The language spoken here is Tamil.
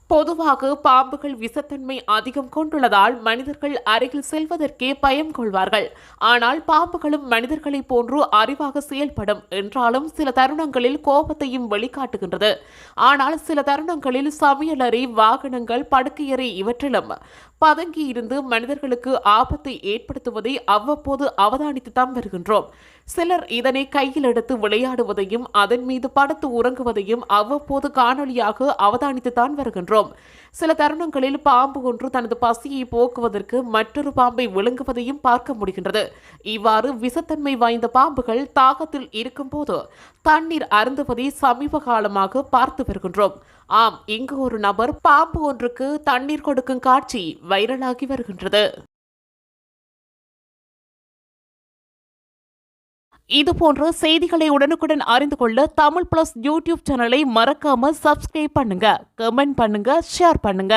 பொதுவாக பாம்புகள் விஷத்தன்மை அதிகம் கொண்டுள்ளதால் மனிதர்கள் அருகில் செல்வதற்கே பயம் கொள்வார்கள். ஆனால் பாம்புகளும் மனிதர்களைப் போன்று அறிவாக செயல்படும் என்றாலும் சில தருணங்களில் கோபத்தையும் வெளிக்காட்டுகின்றது. ஆனால் சில தருணங்களில் சமையலறை, வாகனங்கள், படுக்கையறை இவற்றிலும் பதுங்கியிருந்து மனிதர்களுக்கு ஆபத்தை ஏற்படுத்துவதை அவ்வப்போது அவதானித்துத்தான் வருகின்றோம். சிலர் இதனை கையில் எடுத்து விளையாடுவதையும் அதன் மீது படுத்து உறங்குவதையும் அவ்வப்போது காணொலியாக அவதானித்துத்தான் வருகின்றோம். சில தருணங்களில் பாம்பு ஒன்று தனது பசியை போக்குவதற்கு மற்றொரு பாம்பை விழுங்குவதையும் பார்க்க முடிகின்றது. இவ்வாறு விஷத்தன்மை வாய்ந்த பாம்புகள் தாகத்தில் இருக்கும்போது தண்ணீர் அருந்துவதை சமீப காலமாக பார்த்து வருகின்றோம். ஆம், இங்கு ஒரு நபர் பாம்பு ஒன்றுக்கு தண்ணீர் கொடுக்கும் காட்சி வைரலாகி வருகின்றது. இதுபோன்ற செய்திகளை உடனுக்குடன் அறிந்து கொள்ள தமிழ் பிளஸ் யூடியூப் சேனலை மறக்காம சப்ஸ்கிரைப் பண்ணுங்க, கமெண்ட் பண்ணுங்க, ஷேர் பண்ணுங்க.